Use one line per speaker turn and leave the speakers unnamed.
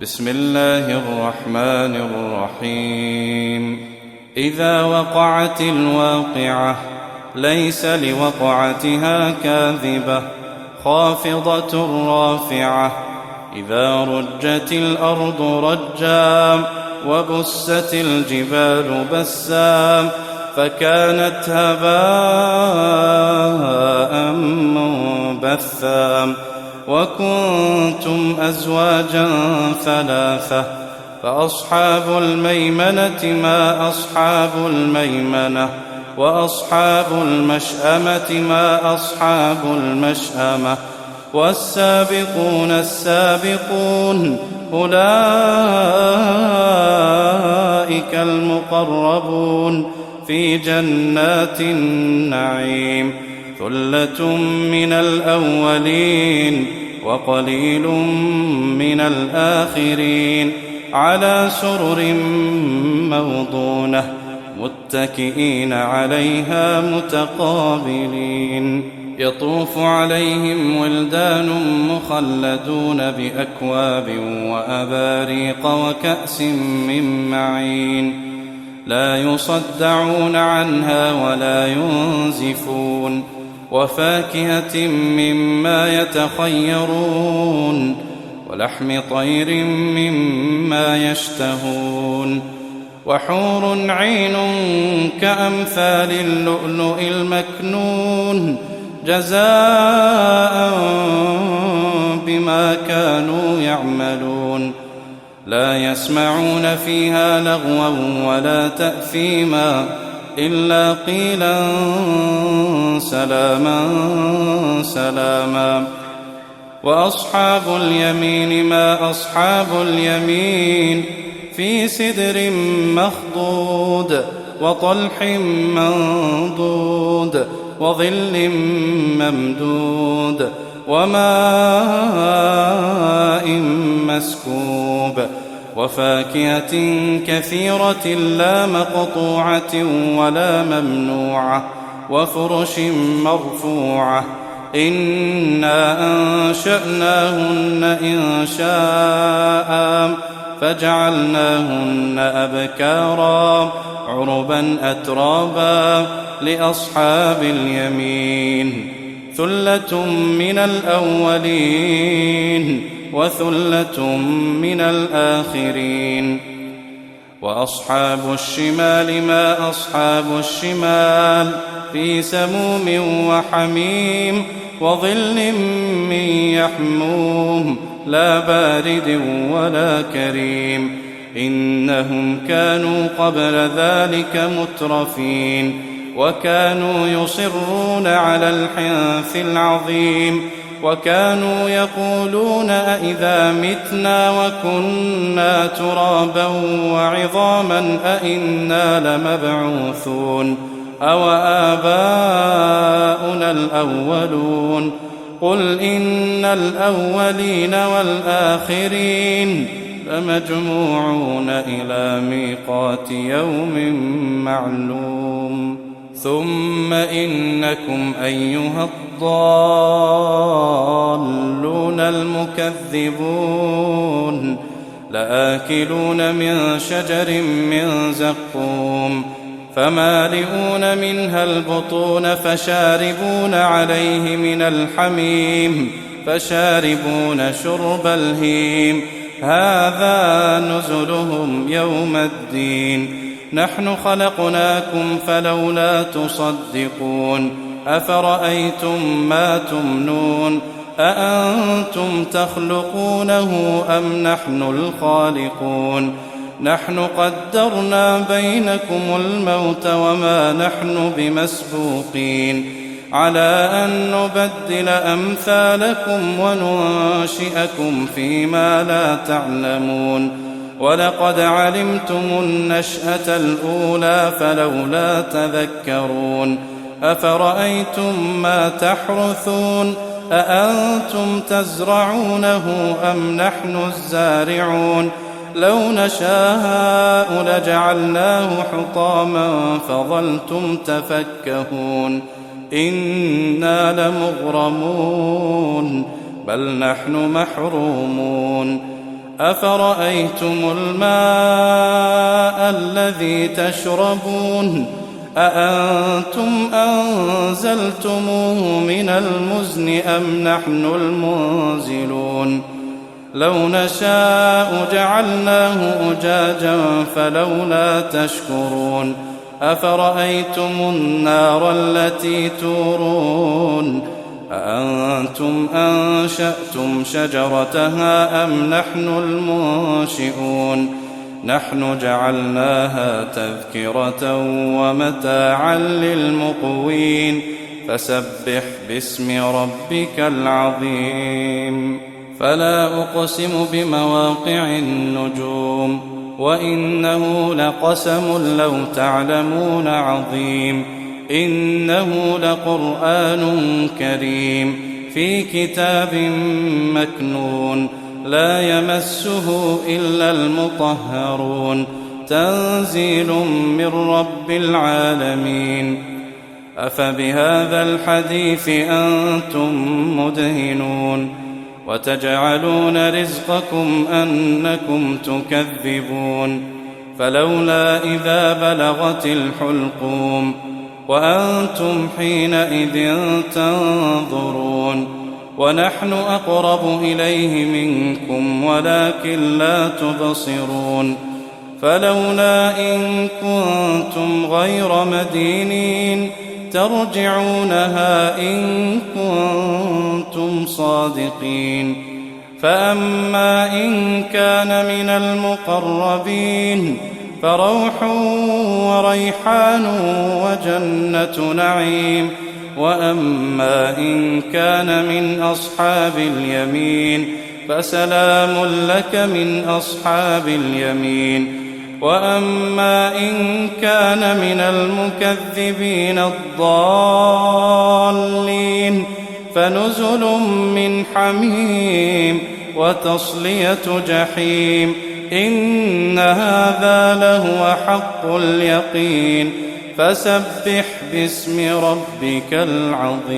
بسم الله الرحمن الرحيم. إذا وقعت الواقعة ليس لوقعتها كاذبة خافضة رافعة. إذا رجت الأرض رجا وبست الجبال بسا فكانت هباء منبثا. وكنتم أزواجا ثلاثة فأصحاب الميمنة ما أصحاب الميمنة وأصحاب المشأمة ما أصحاب المشأمة والسابقون السابقون أولئك المقربون في جنات النعيم. ثلة من الأولين وقليل من الآخرين على سرر موضونة متكئين عليها متقابلين. يطوف عليهم ولدان مخلدون بأكواب وأباريق وكأس من معين لا يصدعون عنها ولا ينزفون. وفاكهة مما يتخيرون ولحم طير مما يشتهون. وحور عين كأمثال اللؤلؤ المكنون جزاء بما كانوا يعملون. لا يسمعون فيها لغوا ولا تأثيما إلا قيلا سلاما سلاما. وأصحاب اليمين ما أصحاب اليمين في سدر مخضود وطلح منضود وظل ممدود وماء مسكوب. وفاكهة كثيرة لا مقطوعة ولا ممنوعة وفرش مرفوعة. إنا أنشأناهن إنشاء فجعلناهن أبكارا عربا أترابا لأصحاب اليمين. ثلة من الأولين وثلة من الآخرين. وأصحاب الشمال ما أصحاب الشمال في سموم وحميم وظل من يحموم لا بارد ولا كريم. إنهم كانوا قبل ذلك مترفين وكانوا يصرون على الحنث العظيم وكانوا يقولون أئذا متنا وكنا ترابا وعظاما أئنا لمبعوثون أو آباؤنا الأولون. قل إن الأولين والآخرين لمجموعون إلى ميقات يوم معلوم. ثم إنكم أيها الضالون المكذبون لآكلون من شجر من زقوم فمالئون منها البطون فشاربون عليه من الحميم فشاربون شرب الهيم. هذا نزلهم يوم الدين. نحن خلقناكم فلولا تصدقون. أفرأيتم ما تمنون أأنتم تخلقونه أم نحن الخالقون. نحن قدرنا بينكم الموت وما نحن بمسبوقين على أن نبدل أمثالكم وننشئكم فيما لا تعلمون. ولقد علمتم النشأة الأولى فلولا تذكرون. أفرأيتم ما تحرثون أأنتم تزرعونه أم نحن الزارعون. لو نشاء لجعلناه حطاما فظلتم تفكهون. إنا لمغرمون بل نحن محرومون. أفرأيتم الماء الذي تشربون أأنتم أنزلتموه من المزن أم نحن المنزلون لو نشاء جعلناه أجاجا فلولا تشكرون أفرأيتم النار التي تورون أأنتم أنشأتم شجرتها أم نحن المنشئون نحن جعلناها تذكرة ومتاعا للمقوين فسبح باسم ربك العظيم فلا أقسم بمواقع النجوم وإنه لقسم لو تعلمون عظيم إنه لقرآن كريم في كتاب مكنون لا يمسه إلا المطهرون تنزيل من رب العالمين أفبهذا الحديث أنتم مدهنون وتجعلون رزقكم أنكم تكذبون فلولا إذا بلغت الحلقوم وأنتم حينئذ تنظرون ونحن أقرب إليه منكم ولكن لا تبصرون فلولا إن كنتم غير مدينين ترجعونها إن كنتم صادقين فأما إن كان من المقربين فروح وريحان وجنة نعيم وأما إن كان من أصحاب اليمين فسلام لك من أصحاب اليمين وأما إن كان من المكذبين الضالين فنزل من حميم وتصلية جحيم إن هذا لهو حق اليقين فسبح باسم ربك العظيم